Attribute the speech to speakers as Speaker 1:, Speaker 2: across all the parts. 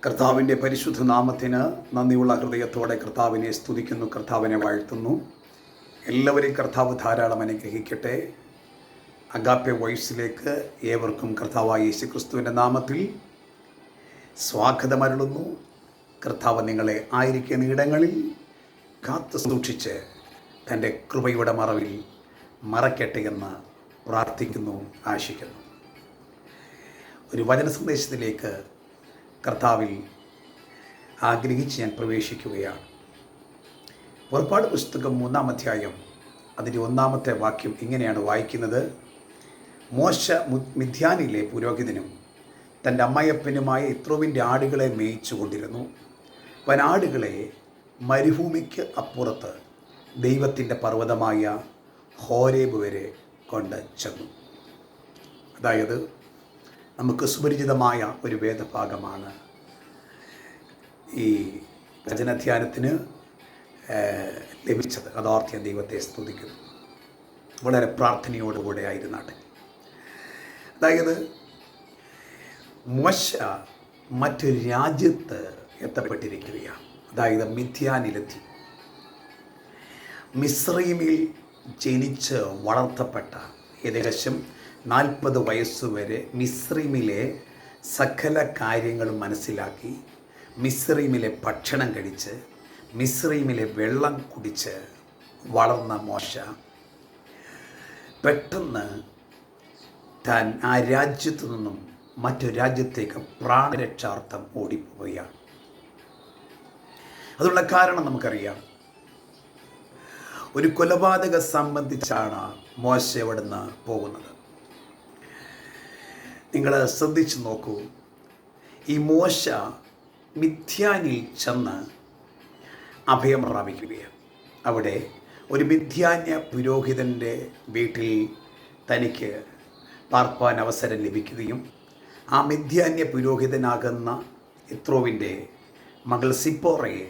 Speaker 1: കർത്താവിൻ്റെ പരിശുദ്ധ നാമത്തിന് നന്ദിയുള്ള ഹൃദയത്തോടെ കർത്താവിനെ സ്തുതിക്കുന്നു, കർത്താവിനെ വാഴ്ത്തുന്നു. എല്ലാവരെയും കർത്താവ് ധാരാളം അനുഗ്രഹിക്കട്ടെ. അഗാപ്പെ വോയിസിലേക്ക് ഏവർക്കും കർത്താവായ യേശുക്രിസ്തുവിൻ്റെ നാമത്തിൽ സ്വാഗതമരുളുന്നു. കർത്താവ് നിങ്ങളെ ആയിരിക്കുന്ന ഇടങ്ങളിൽ കാത്തു സൂക്ഷിച്ച് തൻ്റെ കൃപയുടെ മറവിൽ മറയ്ക്കട്ടെ എന്ന് പ്രാർത്ഥിക്കുന്നു, ആശിക്കുന്നു. ഒരു വചന സന്ദേശത്തിലേക്ക് കർത്താവിൽ ആഗ്രഹിച്ച് ഞാൻ പ്രവേശിക്കുകയാണ്. പുറപ്പാട് പുസ്തകം 3-ാം അധ്യായം അതിൻ്റെ 1-ാമത്തെ വാക്യം ഇങ്ങനെയാണ് വായിക്കുന്നത്. മോശ മിദ്യാനിലെ പുരോഹിതനും തൻ്റെ അമ്മയപ്പനുമായ യിത്രോവിൻ്റെ ആടുകളെ മേയിച്ചു കൊണ്ടിരുന്നു. അവൻ ആടുകളെ മരുഭൂമിക്ക് അപ്പുറത്ത് ദൈവത്തിൻ്റെ പർവ്വതമായ ഹോരേബ് വരെ കൊണ്ട് ചെന്നു. അതായത് നമുക്ക് സുപരിചിതമായ ഒരു വേദഭാഗമാണ്. ഈ വചനധ്യാനത്തിന് ലഭിച്ചത് അതോർത്ത് ഞാൻ ദൈവത്തെ സ്തുതിക്കുന്നു. വളരെ പ്രാർത്ഥനയോടുകൂടെ ആയിരുന്നാട്ടെ. അതായത് മോശ മറ്റൊരു രാജ്യത്ത് എത്തപ്പെട്ടിരിക്കുകയാണ്. അതായത് മിദ്യാനിലെത്തി. മിസ്രൈമിൽ ജനിച്ച് വളർത്തപ്പെട്ട ഏകദേശം 40 വയസ്സുവരെ മിസ്രൈമിലെ സകല കാര്യങ്ങളും മനസ്സിലാക്കി, മിസ്രൈമിലെ ഭക്ഷണം കഴിച്ച്, മിസ്രൈമിലെ വെള്ളം കുടിച്ച് വളർന്ന മോശ പെട്ടെന്ന് താൻ ആ രാജ്യത്തു നിന്നും മറ്റൊരു രാജ്യത്തേക്ക് പ്രാണരക്ഷാർത്ഥം ഓടിപ്പോവുകയാണ്. അതിനുള്ള കാരണം നമുക്കറിയാം. ഒരു കൊലപാതകം സംബന്ധിച്ചാണ് മോശ ഇവിടുന്ന് പോകുന്നത്. നിങ്ങൾ ശ്രദ്ധിച്ചു നോക്കൂ. ഈ മോശ മിദ്യാനിൽ ചെന്ന് അഭയം പ്രാപിക്കുകയാണ്. അവിടെ ഒരു മിദ്യാന്യ പുരോഹിതൻ്റെ വീട്ടിൽ തനിക്ക് പാർപ്പാൻ അവസരം ലഭിക്കുകയും ആ മിദ്യാന്യ പുരോഹിതനാകുന്ന യിത്രോവിൻ്റെ മകൾ സിപ്പോറയെ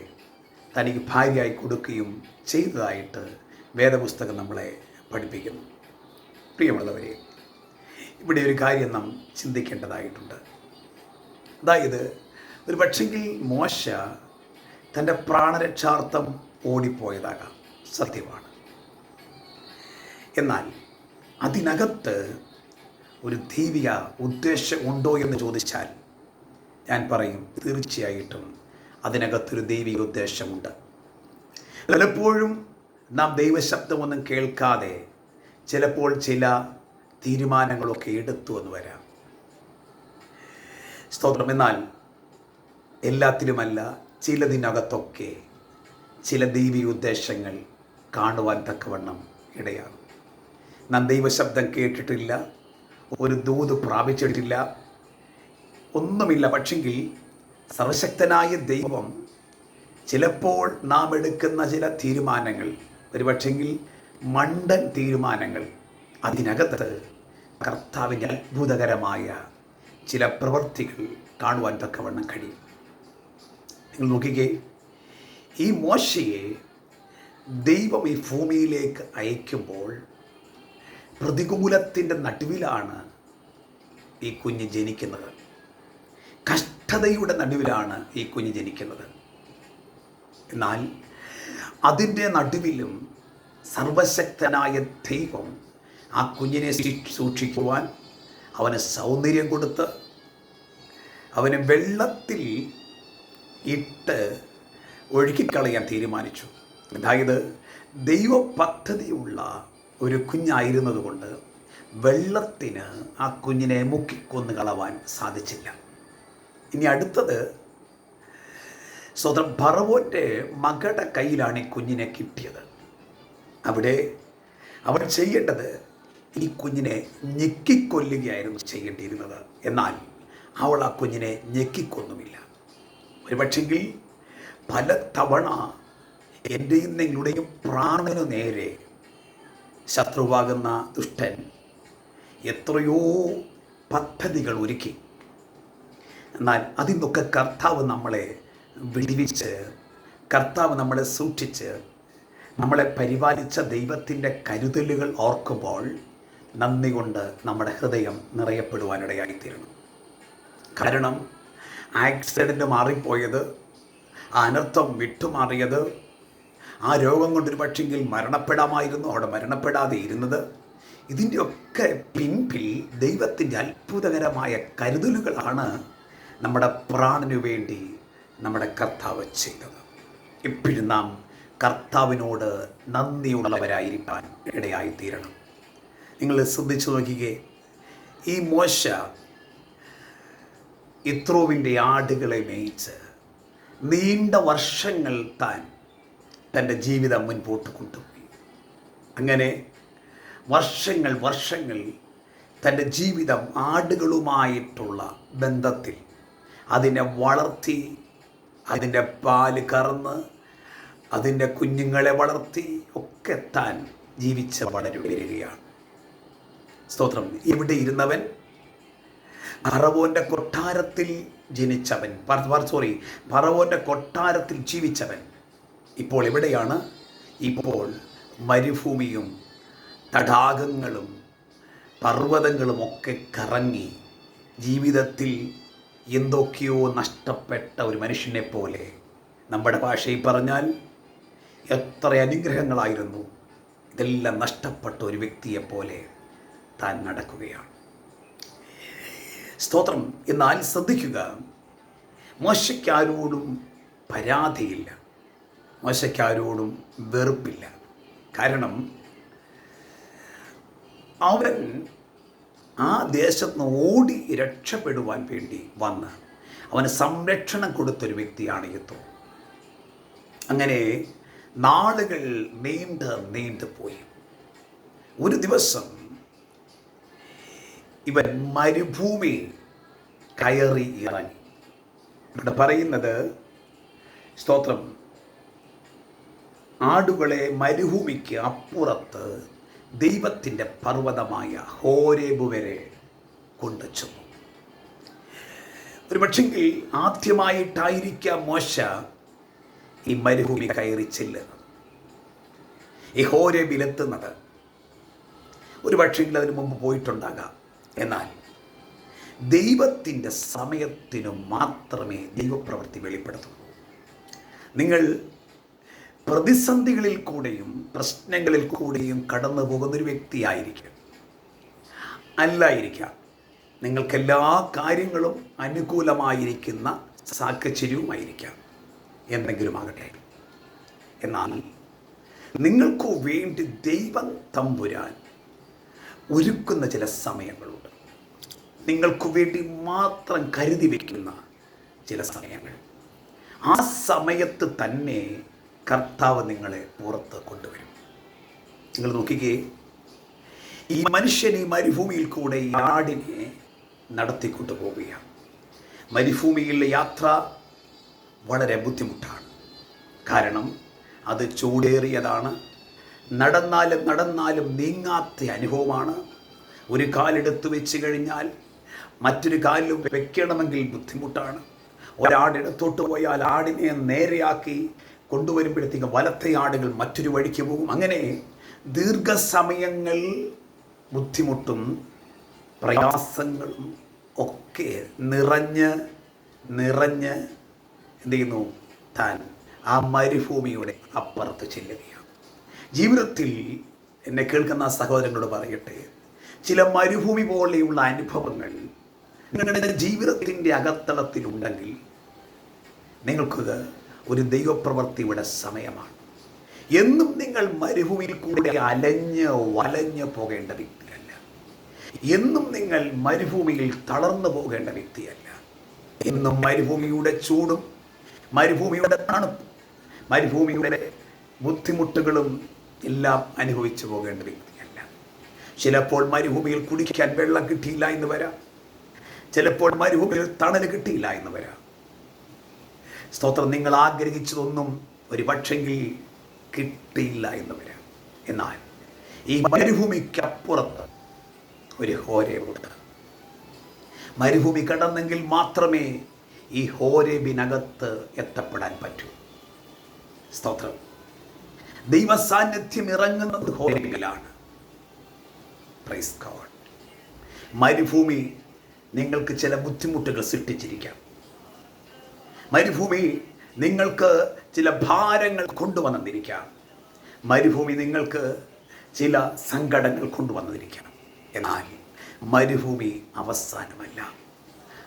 Speaker 1: തനിക്ക് ഭാര്യയായി കൊടുക്കുകയും ചെയ്തതായിട്ട് വേദപുസ്തകം നമ്മളെ പഠിപ്പിക്കുന്നു. പ്രിയമുള്ളവരെ, ഇവിടെ ഒരു കാര്യം നാം ചിന്തിക്കേണ്ടതായിട്ടുണ്ട്. അതായത് ഒരു പക്ഷെങ്കിൽ മോശ തൻ്റെ പ്രാണരക്ഷാർത്ഥം ഓടിപ്പോയതാകാം, സത്യമാണ്. എന്നാൽ അതിനകത്ത് ഒരു ദൈവിക ഉദ്ദേശം ഉണ്ടോ എന്ന് ചോദിച്ചാൽ ഞാൻ പറയും തീർച്ചയായിട്ടും അതിനകത്തൊരു ദൈവിക ഉദ്ദേശമുണ്ട്. പലപ്പോഴും നാം ദൈവശബ്ദമൊന്നും കേൾക്കാതെ ചിലപ്പോൾ ചില തീരുമാനങ്ങളൊക്കെ എടുത്തു എന്ന് വരാം. സ്തോത്രം. എന്നാൽ എല്ലാത്തിലുമല്ല, ചിലതിനകത്തൊക്കെ ചില ദൈവിക ഉദ്ദേശങ്ങൾ കാണുവാൻ തക്കവണ്ണം ഇടയാണ്. നാം ദൈവശബ്ദം കേട്ടിട്ടില്ല, ഒരു ദൂത് പ്രാപിച്ചിട്ടില്ല, ഒന്നുമില്ല. പക്ഷെങ്കിൽ സർവശക്തനായ ദൈവം ചിലപ്പോൾ നാം എടുക്കുന്ന ചില തീരുമാനങ്ങൾ, ഒരു പക്ഷെങ്കിൽ മണ്ടൻ തീരുമാനങ്ങൾ, അതിനകത്ത് കർത്താവിൻ്റെ അത്ഭുതകരമായ ചില പ്രവൃത്തികൾ കാണുവാൻ തക്കവണ്ണം കഴിയും. നിങ്ങൾ നോക്കിക്കേ, ഈ മോശയെ ദൈവം ഈ ഭൂമിയിലേക്ക് അയക്കുമ്പോൾ പ്രതികൂലത്തിൻ്റെ നടുവിലാണ് ഈ കുഞ്ഞ് ജനിക്കുന്നത്. കഷ്ടതയുടെ നടുവിലാണ് ഈ കുഞ്ഞ് ജനിക്കുന്നത്. എന്നാൽ അതിൻ്റെ നടുവിലും സർവശക്തനായ ദൈവം ആ കുഞ്ഞിനെ സൂക്ഷിക്കുവാൻ അവന് സൗന്ദര്യം കൊടുത്ത് അവനെ വെള്ളത്തിൽ ഇട്ട് ഒഴുക്കിക്കളയാൻ തീരുമാനിച്ചു. അതായത് ദൈവ പദ്ധതിയുള്ള ഒരു കുഞ്ഞായിരുന്നത് കൊണ്ട് വെള്ളത്തിന് ആ കുഞ്ഞിനെ മുക്കിക്കൊന്നു കളവാൻ സാധിച്ചില്ല. ഇനി അടുത്തത് സ്വതം ഫറവോൻ്റെ മകളുടെ കയ്യിലാണ് ഈ കുഞ്ഞിനെ കിട്ടിയത്. അവിടെ അവൻ ചെയ്യേണ്ടത് ഈ കുഞ്ഞിനെ ഞെക്കിക്കൊല്ലുകയായിരുന്നു ചെയ്യേണ്ടിയിരുന്നത്. എന്നാൽ അവൾ ആ കുഞ്ഞിനെ ഞെക്കിക്കൊന്നുമില്ല. ഒരു പക്ഷെങ്കിൽ പല തവണ എൻ്റെയും നിങ്ങളുടെയും പ്രാണനു നേരെ ശത്രുവാകുന്ന ദുഷ്ടൻ എത്രയോ പദ്ധതികൾ ഒരുക്കി. എന്നാൽ അതിൽ നിന്നൊക്കെ കർത്താവ് നമ്മളെ വിടുവിച്ച്, കർത്താവ് നമ്മളെ സൂക്ഷിച്ച്, നമ്മളെ പരിപാലിച്ച ദൈവത്തിൻ്റെ കരുതലുകൾ ഓർക്കുമ്പോൾ നന്ദി കൊണ്ട് നമ്മുടെ ഹൃദയം നിറയപ്പെടുവാനിടയായിത്തീരണം. കാരണം ആക്സിഡൻറ്റ് മാറിപ്പോയത്, ആ അനർത്ഥം വിട്ടുമാറിയത്, ആ രോഗം കൊണ്ടൊരു പക്ഷെങ്കിൽ മരണപ്പെടാമായിരുന്നു, അവിടെ മരണപ്പെടാതെ ഇരുന്നത്, ഇതിൻ്റെയൊക്കെ പിൻപിൽ ദൈവത്തിൻ്റെ അത്ഭുതകരമായ കരുതലുകളാണ് നമ്മുടെ പ്രാണനു വേണ്ടി നമ്മുടെ കർത്താവ് ചെയ്തത്. എപ്പോഴും നാം കർത്താവിനോട് നന്ദിയുള്ളവരായിരിക്കാൻ ഇടയായിത്തീരണം. നിങ്ങൾ ശ്രദ്ധിച്ചു നോക്കിക്കേ, ഈ മോശ യിത്രോവിൻ്റെ ആടുകളെ മേയിച്ച് നീണ്ട വർഷങ്ങൾ തൻ്റെ ജീവിതം മുൻപോട്ട് കൊണ്ടുപോയി. അങ്ങനെ വർഷങ്ങൾ തൻ്റെ ജീവിതം ആടുകളുമായിട്ടുള്ള ബന്ധത്തിൽ അതിനെ വളർത്തി, അതിൻ്റെ പാല് കറന്ന്, അതിൻ്റെ കുഞ്ഞുങ്ങളെ വളർത്തി ഒക്കെ താൻ ജീവിച്ച് വളരുകയാണ്. സ്തോത്രം. ഇവിടെ ഇരുന്നവൻ ഫറവോൻ്റെ കൊട്ടാരത്തിൽ ജനിച്ചവൻ, ഫറവോൻ്റെ കൊട്ടാരത്തിൽ ജീവിച്ചവൻ ഇപ്പോൾ എവിടെയാണ്? ഇപ്പോൾ മരുഭൂമിയും തടാകങ്ങളും പർവ്വതങ്ങളും ഒക്കെ കറങ്ങി ജീവിതത്തിൽ എന്തൊക്കെയോ നഷ്ടപ്പെട്ട ഒരു മനുഷ്യനെ പോലെ, നമ്മുടെ ഭാഷയിൽ പറഞ്ഞാൽ എത്ര അനുഗ്രഹങ്ങളായിരുന്നു, ഇതെല്ലാം നഷ്ടപ്പെട്ട ഒരു വ്യക്തിയെപ്പോലെ താൻ നടക്കുകയാണ്. സ്തോത്രം. എന്നാൽ ശ്രദ്ധിക്കുക, മോശയ്ക്കാരോടും പരാതിയില്ല, മോശയ്ക്കാരോടും വെറുപ്പില്ല. കാരണം അവൻ ആ ദേശത്ത് നിന്ന് ഓടി രക്ഷപ്പെടുവാൻ വേണ്ടി വന്ന് അവന് സംരക്ഷണം കൊടുത്തൊരു വ്യക്തിയാണ് യിത്രോ. അങ്ങനെ നാളുകൾ നീണ്ടു പോയി. ഒരു ദിവസം ഇവൻ മരുഭൂമി കയറി ഇറങ്ങി. ഇവിടെ പറയുന്നത്, സ്തോത്രം, ആടുകളെ മരുഭൂമിക്ക് അപ്പുറത്ത് ദൈവത്തിൻ്റെ പർവ്വതമായ ഹോരേബ് വരെ കൊണ്ടുചെന്നു. ഒരു പക്ഷെങ്കിൽ ആദ്യമായിട്ടായിരിക്കാം മോശ ഈ മരുഭൂമി കയറി ചെല്ലുന്നത്, ഈ ഹോരേബിലെത്തുന്നത്. ഒരു പക്ഷെങ്കിൽ അതിനു മുമ്പ് പോയിട്ടുണ്ടാകാം. എന്നാൽ ദൈവത്തിൻ്റെ സമയത്തിനു മാത്രമേ ദൈവപ്രവൃത്തി വെളിപ്പെടുത്തുള്ളൂ. നിങ്ങൾ പ്രതിസന്ധികളിൽ കൂടെയും പ്രശ്നങ്ങളിൽ കൂടെയും കടന്നു പോകുന്നൊരു വ്യക്തിയായിരിക്കും, അല്ലായിരിക്കാം. നിങ്ങൾക്കെല്ലാ കാര്യങ്ങളും അനുകൂലമായിരിക്കുന്ന സാഹചര്യവുമായിരിക്കാം, എന്തെങ്കിലും ആകട്ടെ. എന്നാൽ നിങ്ങൾക്കു വേണ്ടി ദൈവം തമ്പുരാൻ ഒരുക്കുന്ന ചില സമയങ്ങളുണ്ട്. നിങ്ങൾക്കു വേണ്ടി മാത്രം കരുതി വയ്ക്കുന്ന ചില സമയങ്ങൾ. ആ സമയത്ത് തന്നെ കർത്താവ് നിങ്ങളെ പുറത്ത് കൊണ്ടുവരും. നിങ്ങൾ നോക്കിക്കേ, ഈ മനുഷ്യൻ ഈ മരുഭൂമിയിൽ കൂടെ ഈ ആടിനെ നടത്തിക്കൊണ്ടു പോവുകയാണ്. മരുഭൂമിയിലെ യാത്ര വളരെ ബുദ്ധിമുട്ടാണ്. കാരണം അത് ചൂടേറിയതാണ്. നടന്നാലും നീങ്ങാത്ത അനുഭവമാണ്. ഒരു കാലെടുത്ത് വെച്ച് കഴിഞ്ഞാൽ മറ്റൊരു കാലിൽ വെക്കണമെങ്കിൽ ബുദ്ധിമുട്ടാണ്. ഒരാടിടത്തോട്ട് പോയാൽ ആടിനെ നേരെയാക്കി കൊണ്ടുവരുമ്പോഴത്തേക്ക് വലത്തെ ആടുകൾ മറ്റൊരു വഴിക്ക് പോകും. അങ്ങനെ ദീർഘസമയങ്ങൾ ബുദ്ധിമുട്ടും പ്രയാസങ്ങളും ഒക്കെ നിറഞ്ഞ് എന്ത് ചെയ്യുന്നു? താൻ ആ മരുഭൂമിയുടെ അപ്പുറത്ത് ചെല്ലുകയാണ്. ജീവിതത്തിൽ എന്നെ കേൾക്കുന്ന സഹോദരങ്ങളോട് പറയട്ടെ, ചില മരുഭൂമി പോലെയുള്ള അനുഭവങ്ങൾ നിങ്ങളുടെ ജീവിതത്തിൻ്റെ അകത്തളത്തിലുണ്ടെങ്കിൽ നിങ്ങൾക്ക് ഒരു ദൈവപ്രവൃത്തിയുടെ സമയമാണ്. എന്നും നിങ്ങൾ മരുഭൂമിയിൽ കൂടെ അലഞ്ഞ് വലഞ്ഞ് പോകേണ്ട വ്യക്തിയല്ല. എന്നും നിങ്ങൾ മരുഭൂമിയിൽ തളർന്നു പോകേണ്ട വ്യക്തിയല്ല. എന്നും മരുഭൂമിയുടെ ചൂടും മരുഭൂമിയുടെ തണുപ്പും മരുഭൂമിയുടെ ബുദ്ധിമുട്ടുകളും എല്ലാം അനുഭവിച്ചു പോകേണ്ട വ്യക്തിയല്ല. ചിലപ്പോൾ മരുഭൂമിയിൽ കുടിക്കാൻ വെള്ളം കിട്ടിയില്ല എന്ന് വരാം. ചിലപ്പോൾ മരുഭൂമിയിൽ തണൽ കിട്ടിയില്ല എന്ന് വരാം. സ്തോത്രം. നിങ്ങൾ ആഗ്രഹിച്ചതൊന്നും ഒരു പക്ഷെങ്കിൽ കിട്ടിയില്ല എന്ന് വരാം. എന്നാൽ ഈ മരുഭൂമിക്കപ്പുറത്ത് ഒരു ഹോരേബുണ്ട്. മരുഭൂമി കടന്നെങ്കിൽ മാത്രമേ ഈ ഹോരേബിനകത്ത് എത്തപ്പെടാൻ പറ്റൂ. സ്തോത്രം. ദൈവ സാന്നിധ്യം ഇറങ്ങുന്നത് ഹോരേബിലാണ്. Praise God. മരുഭൂമി നിങ്ങൾക്ക് ചില ബുദ്ധിമുട്ടുകൾ സൃഷ്ടിച്ചിരിക്കാം. മരുഭൂമി നിങ്ങൾക്ക് ചില ഭാരങ്ങൾ കൊണ്ടുവന്നിരിക്കാം. മരുഭൂമി നിങ്ങൾക്ക് ചില സങ്കടങ്ങൾ കൊണ്ടുവന്നിരിക്കാം. എന്നാൽ മരുഭൂമി അവസാനമല്ല.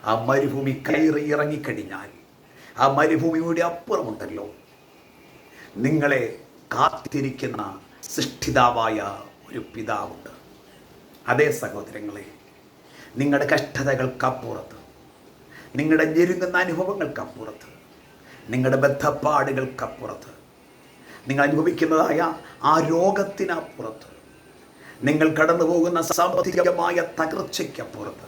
Speaker 1: ആ മരുഭൂമി കയറി ഇറങ്ങിക്കഴിഞ്ഞാൽ ആ മരുഭൂമിയുടെ അപ്പുറമുണ്ടല്ലോ നിങ്ങളെ കാത്തിരിക്കുന്ന സൃഷ്ടിതാവായ ഒരു പിതാവുണ്ട്. അതേ സഹോദരങ്ങളെ, നിങ്ങളുടെ കഷ്ടതകൾക്കപ്പുറത്ത്, നിങ്ങളുടെ ഞെരുങ്ങുന്ന അനുഭവങ്ങൾക്കപ്പുറത്ത്, നിങ്ങളുടെ ബദ്ധപ്പാടുകൾക്കപ്പുറത്ത്, നിങ്ങൾ അനുഭവിക്കുന്നതായ ആ രോഗത്തിനപ്പുറത്ത്, നിങ്ങൾ കടന്നു പോകുന്ന സാമ്പത്തികമായ തകർച്ചയ്ക്കപ്പുറത്ത്,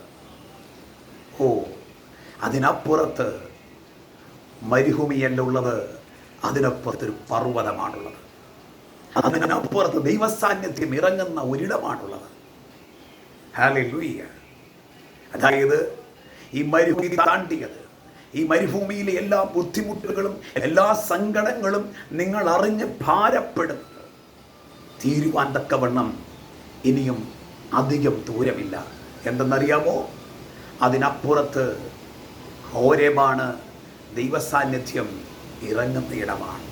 Speaker 1: അതിനപ്പുറത്ത് മരുഭൂമിയല്ല ഉള്ളത്, അതിനപ്പുറത്തൊരു പർവ്വതമാണുള്ളത്. അതിനപ്പുറത്ത് ദൈവസാന്നിധ്യം ഇറങ്ങുന്ന ഒരിടമാണുള്ളത്. ഹല്ലേലൂയ. അതായത് ഈ മരുഭൂമി താണ്ടിയത്, ഈ മരുഭൂമിയിലെ എല്ലാ ബുദ്ധിമുട്ടുകളും എല്ലാ സങ്കടങ്ങളും നിങ്ങൾ അറിഞ്ഞ് ഭാരപ്പെടുന്നത് തീരുവാൻ തക്കവണ്ണം ഇനിയും അധികം ദൂരമില്ല. എന്തെന്നറിയാമോ? അതിനപ്പുറത്ത് ഹോരേബാണ് ദൈവസാന്നിധ്യം ഇറങ്ങുന്ന ഇടമാണ്.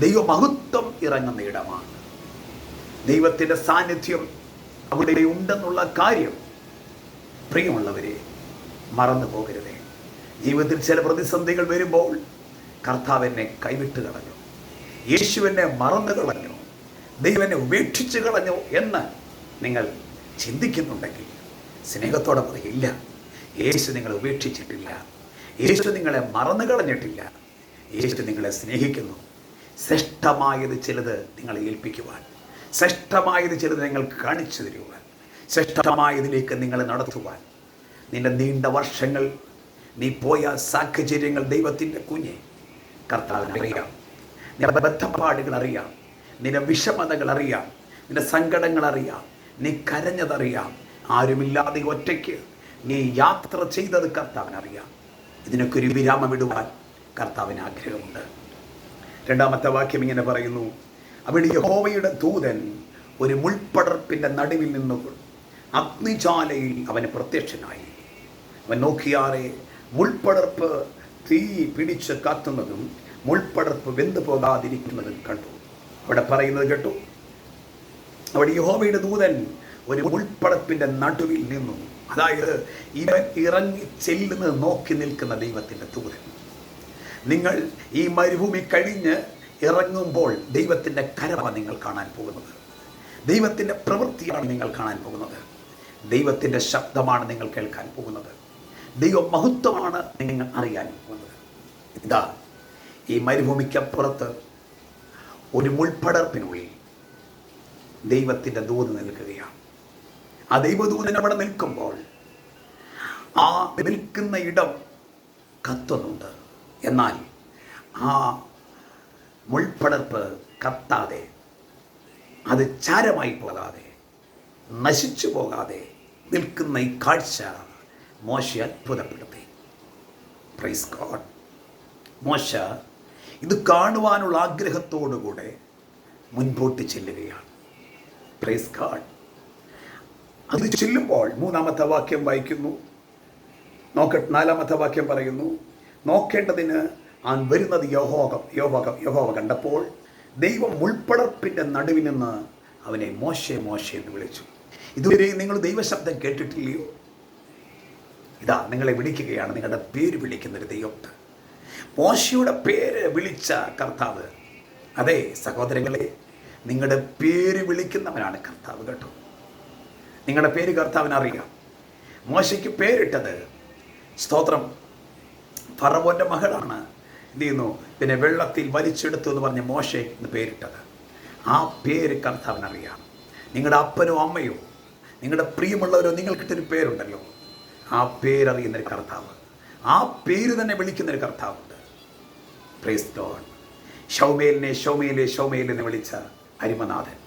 Speaker 1: ദൈവമഹത്വം ഇറങ്ങുന്ന ഇടമാണ്. ദൈവത്തിൻ്റെ സാന്നിധ്യം അവിടെ ഉണ്ടെന്നുള്ള കാര്യം പ്രിയമുള്ളവരെ മറന്നു പോകരുതേ. ജീവിതത്തിൽ ചില പ്രതിസന്ധികൾ വരുമ്പോൾ കർത്താവ് എന്നെ കൈവിട്ട് കളഞ്ഞു, യേശു എന്നെ മറന്നു കളഞ്ഞു, ദൈവം എന്നെ ഉപേക്ഷിച്ച് കളഞ്ഞു എന്ന് നിങ്ങൾ ചിന്തിക്കുന്നുണ്ടെങ്കിൽ സ്നേഹത്തോടെ പറയില്ല. യേശു നിങ്ങളെ ഉപേക്ഷിച്ചിട്ടില്ല, യേശു നിങ്ങളെ മറന്നു കളഞ്ഞിട്ടില്ല. യേശു നിങ്ങളെ സ്നേഹിക്കുന്നു. ശ്രേഷ്ഠമായത് ചിലത് നിങ്ങളെ ഏൽപ്പിക്കുവാൻ, ശ്രേഷ്ഠമായത് ചിലത് നിങ്ങൾക്ക് കാണിച്ചു തരുവാൻ, ശ്രേഷ്ഠമായതിലേക്ക് നിങ്ങളെ നടത്തുവാൻ. നിന്റെ നീണ്ട വർഷങ്ങൾ നീ പോയ സാഹചര്യങ്ങൾ ദൈവത്തിൻ്റെ കുഞ്ഞെ കർത്താവിന് അറിയാം. നിന്റെ ബദ്ധപ്പാടുകൾ അറിയാം, നിന്റെ വിഷമതകൾ അറിയാം, നിന്റെ സങ്കടങ്ങൾ അറിയാം, നീ കരഞ്ഞതറിയാം. ആരുമില്ലാതെ ഒറ്റയ്ക്ക് നീ യാത്ര ചെയ്തത് കർത്താവിനറിയാം. ഇതിനൊക്കെ ഒരു വിരാമമിടുവാൻ കർത്താവിന് ആഗ്രഹമുണ്ട്. രണ്ടാമത്തെ വാക്യം ഇങ്ങനെ പറയുന്നു: അവിടെ യഹോവയുടെ ദൂതൻ ഒരു മുൾപ്പടർപ്പിൻ്റെ നടുവിൽ നിന്ന് അഗ്നിജ്വാലയിൽ അവന് പ്രത്യക്ഷനായി. അവൻ നോക്കിയാറെ മുൾപ്പടർപ്പ് തീ പിടിച്ച് കത്തുന്നതും മുൾപ്പടർപ്പ് വെന്തു പോകാതിരിക്കുന്നതും കണ്ടു. അവിടെ പറയുന്നത് കേട്ടു. അവിടെ യഹോവയുടെ ദൂതൻ ഒരു മുൾപ്പടർപ്പിൻ്റെ നടുവിൽ നിന്നു. അതായത് ഇവൻ ഇറങ്ങി ചെല്ലുന്നത് നോക്കി നിൽക്കുന്ന ദൈവത്തിൻ്റെ ദൂതൻ. നിങ്ങൾ ഈ മരുഭൂമി കഴിഞ്ഞ് ഇറങ്ങുമ്പോൾ ദൈവത്തിൻ്റെ കരമാണ് നിങ്ങൾ കാണാൻ പോകുന്നത്. ദൈവത്തിൻ്റെ പ്രവൃത്തിയാണ് നിങ്ങൾ കാണാൻ പോകുന്നത്. ദൈവത്തിൻ്റെ ശബ്ദമാണ് നിങ്ങൾ കേൾക്കാൻ പോകുന്നത്. ദൈവ മഹത്വമാണ് നിങ്ങൾ അറിയാൻ പോകുന്നത്. ഇതാ ഈ മരുഭൂമിക്കപ്പുറത്ത് ഒരു മുൾപ്പടർപ്പിനുള്ളിൽ ദൈവത്തിൻ്റെ ദൂത് നിൽക്കുകയാണ്. ആ ദൈവദൂതൻ അവിടെ നിൽക്കുമ്പോൾ ആ നിൽക്കുന്ന ഇടം കത്തുന്നുണ്ട്. എന്നാൽ ആ മുൾപ്പടർപ്പ് കത്താതെ, അത് ചാരമായി പോകാതെ, നശിച്ചു പോകാതെ നിൽക്കുന്ന ഈ കാഴ്ച മോശെ അത്ഭുതപ്പെടുത്തി. Praise God. മോശ ഇത് കാണുവാനുള്ള ആഗ്രഹത്തോടുകൂടെ മുൻപോട്ട് ചെല്ലുകയാണ്. Praise God. അത് ചെല്ലുമ്പോൾ മൂന്നാമത്തെ വാക്യം വായിക്കുന്നു. നാലാമത്തെ വാക്യം പറയുന്നു: നോക്കേണ്ടതിന് അവൻ വരുന്നത് യഹോവ കണ്ടപ്പോൾ ദൈവം മുൾപ്പടർപ്പിൻ്റെ നടുവിൽ നിന്ന് അവനെ മോശെ മോശെ എന്ന് വിളിച്ചു. ഇതുവരെ നിങ്ങൾ ദൈവശബ്ദം കേട്ടിട്ടില്ലയോ? ഇതാ നിങ്ങളെ വിളിക്കുകയാണ്. നിങ്ങളുടെ പേര് വിളിക്കുന്നൊരു ദൈവമുണ്ട്. മോശയുടെ പേര് വിളിച്ച കർത്താവ്. അതെ സഹോദരങ്ങളെ, നിങ്ങളുടെ പേര് വിളിക്കുന്നവനാണ് കർത്താവ് കേട്ടോ. നിങ്ങളുടെ പേര് കർത്താവിനറിയാം. മോശയ്ക്ക് പേരിട്ടത്, സ്തോത്രം, ഫറവോൻ്റെ മകളാണ് എന്ത് ചെയ്യുന്നു, പിന്നെ വെള്ളത്തിൽ വലിച്ചെടുത്തു എന്ന് പറഞ്ഞ് മോശെ എന്ന് പേരിട്ടത്. ആ പേര് കർത്താവിനറിയാം. നിങ്ങളുടെ അപ്പനോ അമ്മയോ നിങ്ങളുടെ പ്രിയമുള്ളവരോ നിങ്ങൾക്കിട്ടൊരു പേരുണ്ടല്ലോ, ആ പേരറിയുന്നൊരു കർത്താവ്, ആ പേര് തന്നെ വിളിക്കുന്നൊരു കർത്താവുണ്ട്. Praise God. ശൗമേലിനെ ശൗമേൽ എന്ന് വിളിച്ച അരിമനാഥൻ,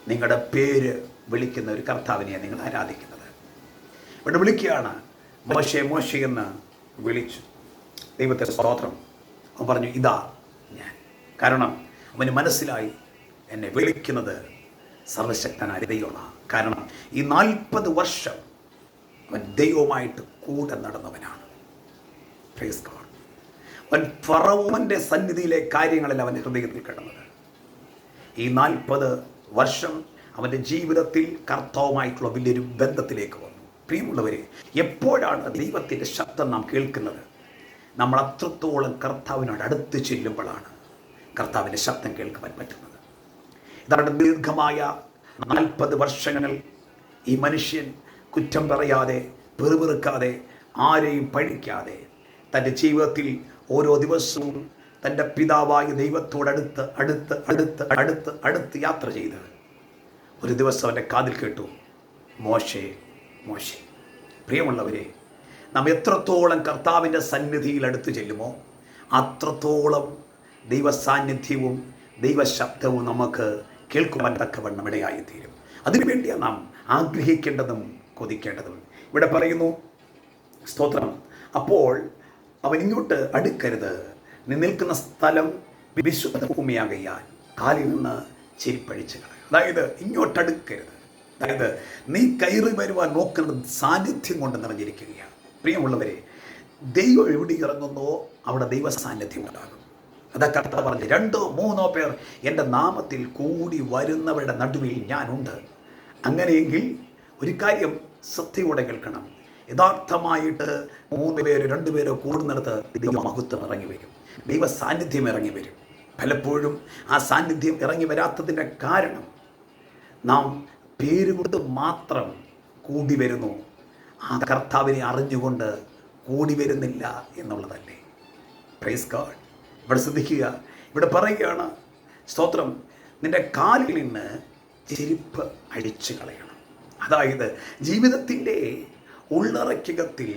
Speaker 1: നിങ്ങളുടെ പേര് വിളിക്കുന്ന ഒരു കർത്താവിനെ നിങ്ങൾ ആരാധിക്കുന്നത്. ഇവിടെ വിളിക്കുകയാണ്, മോശെ മോശെ എന്ന് വിളിച്ചു. ദൈവത്തെ സ്തോത്രം. അവൻ പറഞ്ഞു, ഇതാ ഞാൻ. കാരണം അവന് മനസ്സിലായി എന്നെ വിളിക്കുന്നത് സർവശക്തനായ ദൈവമാണ്. കാരണം ഈ 40 വർഷം അവൻ ദൈവവുമായിട്ട് കൂടെ നടന്നവനാണ്. Praise God. അവൻ ഫറവോന്റെ സന്നിധിയിലെ കാര്യങ്ങളിൽ അവൻ്റെ ഹൃദയത്തിൽ കിടന്നത്. ഈ 40 വർഷം അവൻ്റെ ജീവിതത്തിൽ കർത്താവുമായിട്ടുള്ള വലിയൊരു ബന്ധത്തിലേക്ക് വന്നു. പ്രിയമുള്ളവരെ, എപ്പോഴാണ് ദൈവത്തിൻ്റെ ശബ്ദം നാം കേൾക്കുന്നത്? നമ്മൾ അത്രത്തോളം കർത്താവിനോട് അടുത്ത് ചെല്ലുമ്പോഴാണ് കർത്താവിൻ്റെ ശബ്ദം കേൾക്കുവാൻ പറ്റുന്നത്. ഇതാണ് ദീർഘമായ 40 വർഷങ്ങൾ ഈ മനുഷ്യൻ കുറ്റം പറയാതെ, പെറുപെറുക്കാതെ, ആരെയും പഴിക്കാതെ തൻ്റെ ജീവിതത്തിൽ ഓരോ ദിവസവും തൻ്റെ പിതാവായ ദൈവത്തോടടുത്ത് അടുത്ത് അടുത്ത് അടുത്ത് അടുത്ത് യാത്ര ചെയ്ത് ഒരു ദിവസം അവൻ്റെ കാതിൽ കേട്ടു, മോശേ മോശേ. പ്രിയമുള്ളവരെ, നാം എത്രത്തോളം കർത്താവിൻ്റെ സന്നിധിയിൽ അടുത്ത് ചെല്ലുമോ അത്രത്തോളം ദൈവ സാന്നിധ്യവും ദൈവശബ്ദവും നമുക്ക് കേൾക്കുവാൻ തക്കവണ്ണം ഇടയായിത്തീരും. അതിനുവേണ്ടിയാണ് നാം ആഗ്രഹിക്കേണ്ടതും കൊതിക്കേണ്ടതും. ഇവിടെ പറയുന്നു, സ്തോത്രം, അപ്പോൾ അവൻ ഇങ്ങോട്ട് അടുക്കരുത്, നീ നിൽക്കുന്ന സ്ഥലം വിശുദ്ധ ഭൂമിയാകയാൽ കാലിൽ നിന്ന് ചെരിപ്പഴിച്ച് കളയും. അതായത് ഇങ്ങോട്ടടുക്കരുത്, അതായത് നീ കയറി വരുവാൻ നോക്കുന്നത് സാന്നിധ്യം കൊണ്ട് നിറഞ്ഞിരിക്കുകയാണ്. പ്രിയമുള്ളവരെ, ദൈവം എവിടെ ഇറങ്ങുന്നോ അവിടെ ദൈവ സാന്നിധ്യം ഉണ്ടാകും. അതാ കർത്താവ് പറഞ്ഞു, 2-3 പേർ എൻ്റെ നാമത്തിൽ കൂടി വരുന്നവരുടെ നടുവിൽ ഞാനുണ്ട്. അങ്ങനെയെങ്കിൽ ഒരു കാര്യം ശ്രദ്ധയോടെ കേൾക്കണം. യഥാർത്ഥമായിട്ട് 3 പേരോ 2 പേരോ കൂടുന്നിടത്ത് ദൈവ മഹത്വം ഇറങ്ങി വരും, ദൈവ സാന്നിധ്യം ഇറങ്ങി വരും. പലപ്പോഴും ആ സാന്നിധ്യം ഇറങ്ങി വരാത്തതിൻ്റെ കാരണം നാം പേരുകൊണ്ട് മാത്രം കൂടി വരുന്നു, ആ കർത്താവിനെ അറിഞ്ഞുകൊണ്ട് കൂടി വരുന്നില്ല എന്നുള്ളതല്ലേ. Praise God. ഇവിടെ ശ്രദ്ധിക്കുക, ഇവിടെ പറയുകയാണ്, സ്തോത്രം, നിന്റെ കാലിൽ നിന്ന് ചെരുപ്പ് അഴിച്ചു കളയണം. അതായത് ജീവിതത്തിൻ്റെ ഉള്ളറയ്ക്കകത്തിൽ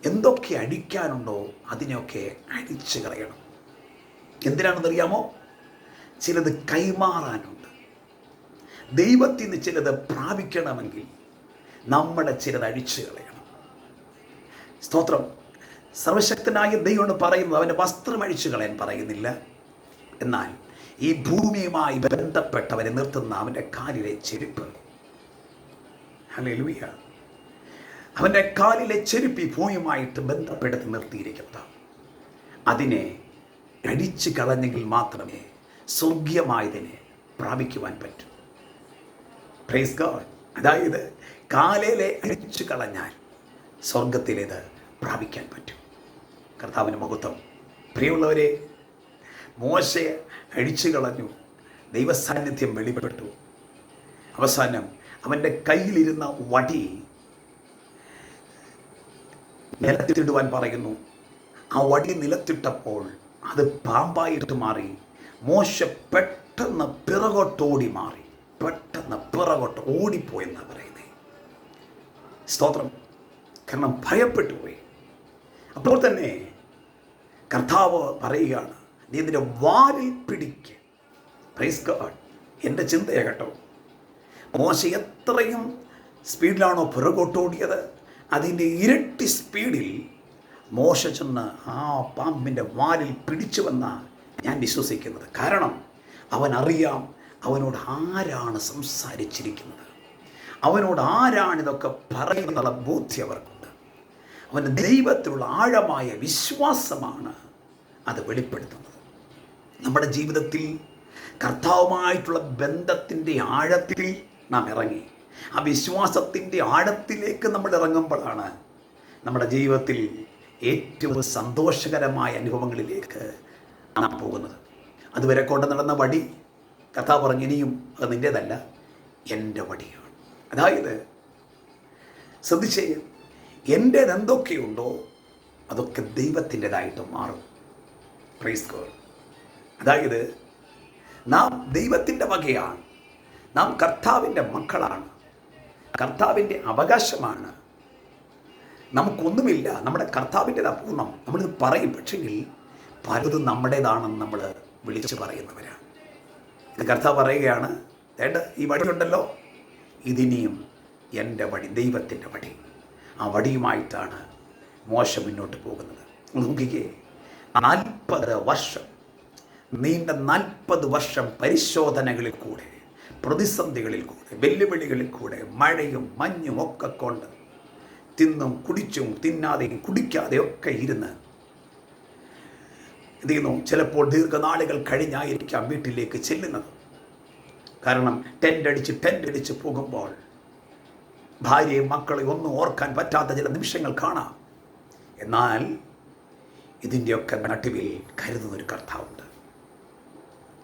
Speaker 1: എന്തൊക്കെ അടിക്കാനുണ്ടോ അതിനെയൊക്കെ അഴിച്ചു കളയണം. എന്തിനാണെന്നറിയാമോ? ചിലത് കൈമാറാനുണ്ട്. ദൈവത്തിൽ നിന്ന് ചിലത് പ്രാപിക്കണമെങ്കിൽ നമ്മുടെ ചിലത് അഴിച്ചു കളയണം. സ്തോത്രം. സർവശക്തനായ ദൈവം പറയുന്നത് അവൻ്റെ വസ്ത്രം അഴിച്ചു കളയാൻ പറയുന്നില്ല, എന്നാൽ ഈ ഭൂമിയുമായി ബന്ധപ്പെട്ടവരെ നിർത്തുന്ന അവൻ്റെ കാലിലെ ചെരുപ്പ്, ഹല്ലേലൂയ, അവൻ്റെ കാലിലെ ചെരുപ്പ് ഈ ഭൂമിയുമായിട്ട് ബന്ധപ്പെടുത്തി നിർത്തിയിരിക്കുന്നത്, അതിനെ അടിച്ചു കളഞ്ഞെങ്കിൽ മാത്രമേ സ്വർഗീയമായതിനെ പ്രാപിക്കുവാൻ പറ്റൂ. Praise God. അതായത് കാലിലെ അടിച്ചു കളഞ്ഞാൽ സ്വർഗത്തിലേത് പ്രാപിക്കാൻ പറ്റും. കർത്താവിന് മഹത്വം. പ്രിയമുള്ളവരെ, മോശെ അഴിച്ചു കളഞ്ഞു, ദൈവസാന്നിധ്യം വെളിപ്പെട്ടു. അവസാനം അവൻ്റെ കയ്യിലിരുന്ന വടി നിലത്തിടുവാൻ പറയുന്നു. ആ വടി നിലത്തിട്ടപ്പോൾ അത് പാമ്പായിട്ട് മാറി. മോശ പെട്ടെന്ന് പിറകോട്ടോടി മാറി, പെട്ടെന്ന് പിറകോട്ട് ഓടിപ്പോയെന്നാണ് പറയുന്നത്. സ്തോത്രം. കാരണം ഭയപ്പെട്ടു പോയി. അപ്പോൾ തന്നെ കർത്താവ് പറയുകയാണ്, നീ നിന്റെ വാലിൽ പിടിക്ക്. Praise God. എൻ്റെ ചിന്തയെ കേട്ടോ, മോശ എത്രയും സ്പീഡിലാണോ പിറകോട്ടോടിയത് അതിൻ്റെ ഇരട്ടി സ്പീഡിൽ മോശ ചെന്ന് ആ പാമ്പിൻ്റെ വാലിൽ പിടിച്ചുവെന്നാണ് ഞാൻ വിശ്വസിക്കുന്നത്. കാരണം അവൻ അറിയാം അവനോട് ആരാണ് സംസാരിച്ചിരിക്കുന്നത്, അവനോട് ആരാണിതൊക്കെ പറയുന്നുള്ള ബോധ്യം അവർക്കുണ്ട്. അവൻ്റെ ദൈവത്തിലുള്ള ആഴമായ വിശ്വാസമാണ് അത് വെളിപ്പെടുത്തുന്നത്. നമ്മുടെ ജീവിതത്തിൽ കർത്താവുമായിട്ടുള്ള ബന്ധത്തിൻ്റെ ആഴത്തിൽ നാം ഇറങ്ങി, ആ വിശ്വാസത്തിൻ്റെ ആഴത്തിലേക്ക് നമ്മൾ ഇറങ്ങുമ്പോഴാണ് നമ്മുടെ ജീവിതത്തിൽ ഏറ്റവും സന്തോഷകരമായ അനുഭവങ്ങളിലേക്ക് നാം പോകുന്നത്. അതുവരെ കൊണ്ട് നടന്ന വടി കർത്താവ് പറഞ്ഞു, ഇനിയും അത് നിൻ്റേതല്ല, എൻ്റെ വടിയാണ്. അതായത് ശ്രദ്ധിച്ചേ, എൻ്റേത് എന്തൊക്കെയുണ്ടോ അതൊക്കെ ദൈവത്തിൻ്റെതായിട്ട് മാറും. Praise God. അതായത് നാം ദൈവത്തിൻ്റെ വകയാണ്, നാം കർത്താവിൻ്റെ മക്കളാണ്, കർത്താവിൻ്റെ അവകാശമാണ്. നമുക്കൊന്നുമില്ല, നമ്മുടെ കർത്താവിൻ്റെതാ പൂർണ്ണം. നമ്മളിത് പറയും, പക്ഷെങ്കിൽ പലതും നമ്മുടേതാണെന്ന് നമ്മൾ വിളിച്ച് പറയുന്നവരാണ്. ഇത് കർത്താവ് പറയുകയാണ്, വേണ്ട, ഈ വടിയുണ്ടല്ലോ, ഇതിനിയും എൻ്റെ വടി, ദൈവത്തിൻ്റെ വടി. ആ വടിയുമായിട്ടാണ് മോശ മുന്നോട്ട് പോകുന്നത്. നോക്കിക്കേ, 40 വർഷം, നീണ്ട 40 വർഷം പരിശോധനകളിൽ കൂടെ, പ്രതിസന്ധികളിൽ കൂടെ, വെല്ലുവിളികളിൽ കൂടെ, മഴയും മഞ്ഞും ഒക്കെ കൊണ്ട്, തിന്നും കുടിച്ചും തിന്നാതെയും കുടിക്കാതെയൊക്കെ ഇരുന്ന് എന്ത് ചെയ്യുന്നു? ചിലപ്പോൾ ദീർഘനാളുകൾ കഴിഞ്ഞായിരിക്കാം വീട്ടിലേക്ക് ചെല്ലുന്നത്. കാരണം ടെൻ്റ് അടിച്ച് പോകുമ്പോൾ ഭാര്യയും മക്കളെയും ഒന്നും ഓർക്കാൻ പറ്റാത്ത ചില നിമിഷങ്ങൾ കാണാം. എന്നാൽ ഇതിൻ്റെയൊക്കെ നടുവിൽ കരുതുന്നൊരു കർത്താവുണ്ട്.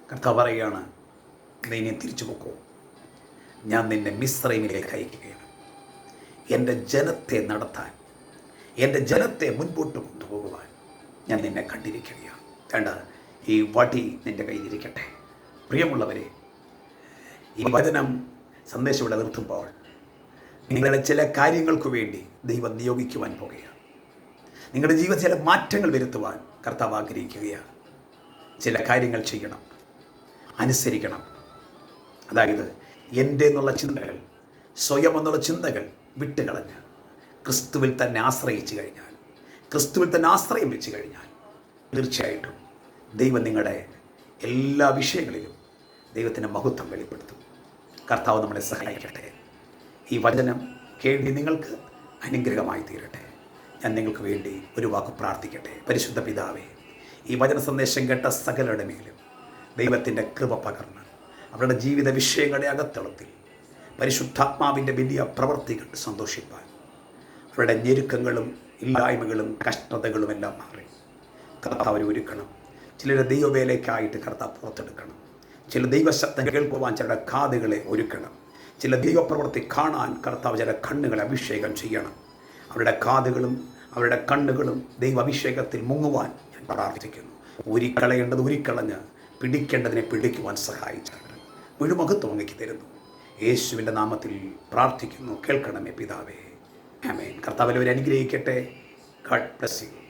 Speaker 1: കർത്താവ് പറയുകയാണ്, നീ ഇനി തിരിച്ചു പോക്കോ, ഞാൻ നിന്നെ മിസ്രൈമിലേക്ക് അയക്കുകയാണ്. എൻ്റെ ജനത്തെ നടത്താൻ, എൻ്റെ ജനത്തെ മുൻപോട്ട് കൊണ്ടുപോകുവാൻ ഞാൻ നിന്നെ കണ്ടിരിക്കുകയാണ്. വേണ്ട, ഈ വടി നിൻ്റെ കയ്യിലിരിക്കട്ടെ. പ്രിയമുള്ളവരെ, ഈ വചനം സന്ദേശം ഇവിടെ നിർത്തുമ്പോൾ നിങ്ങളുടെ ചില കാര്യങ്ങൾക്ക് വേണ്ടി ദൈവം നിയോഗിക്കുവാൻ പോകുകയാണ്. നിങ്ങളുടെ ജീവിതത്തിൽ ചില മാറ്റങ്ങൾ വരുത്തുവാൻ കർത്താവ് ആഗ്രഹിക്കുകയാണ്. ചില കാര്യങ്ങൾ ചെയ്യണം, അനുസരിക്കണം. അതായത് എൻ്റെ എന്നുള്ള ചിന്തകൾ, സ്വയം എന്നുള്ള ചിന്തകൾ വിട്ടുകളഞ്ഞ് ക്രിസ്തുവിൽ തന്നെ ആശ്രയിച്ചു കഴിഞ്ഞാൽ, ക്രിസ്തുവിൽ തന്നെ ആശ്രയം വെച്ച് കഴിഞ്ഞാൽ തീർച്ചയായിട്ടും ദൈവം നിങ്ങളുടെ എല്ലാ വിഷയങ്ങളിലും ദൈവത്തിൻ്റെ മഹത്വം വെളിപ്പെടുത്തും. കർത്താവ് നമ്മളെ സഹായിക്കട്ടെ. ഈ വചനം കേൾവി നിങ്ങൾക്ക് അനുഗ്രഹമായി തീരട്ടെ. ഞാൻ നിങ്ങൾക്ക് വേണ്ടി ഒരു വാക്ക് പ്രാർത്ഥിക്കട്ടെ. പരിശുദ്ധ പിതാവേ, ഈ വചന സന്ദേശം കേട്ട സകലരുടെ മേലും ദൈവത്തിൻ്റെ കൃപ പകർന്ന് അവരുടെ ജീവിത വിഷയങ്ങളുടെ അകത്തളത്തിൽ പരിശുദ്ധാത്മാവിൻ്റെ വലിയ പ്രവൃത്തികൾ സന്തോഷിപ്പാൻ, അവരുടെ ഞെരുക്കങ്ങളും ഇല്ലായ്മകളും കഷ്ടതകളും എല്ലാം മാറി കർത്താവ് ഒരുക്കണം. ചിലരെ ദൈവവേലയ്ക്കായിട്ട് കർത്താവ് പുറത്തെടുക്കണം. ചില ദൈവശബ്ദം കേൾക്കുവാൻ ചിലരുടെ കാതുകളെ ഒരുക്കണം. ചില ദൈവപ്രവൃത്തി കാണാൻ കർത്താവ് ചില കണ്ണുകളെ അഭിഷേകം ചെയ്യണം. അവരുടെ കാതുകളും അവരുടെ കണ്ണുകളും ദൈവ അഭിഷേകത്തിൽ മുങ്ങുവാൻ ഞാൻ പ്രാർത്ഥിക്കുന്നു. ഊരിക്കളയേണ്ടത് ഊരിക്കളഞ്ഞ് പിടിക്കേണ്ടതിനെ പിടിക്കുവാൻ സഹായിച്ചാണ്. മുഴുമഹത്വം അങ്ങേക്ക് തരുന്നു. യേശുവിൻ്റെ നാമത്തിൽ പ്രാർത്ഥിക്കുന്നു. കേൾക്കണമേ പിതാവേ. ആമേൻ. കർത്താവ് എല്ലാവരെ അനുഗ്രഹിക്കട്ടെ. God bless you.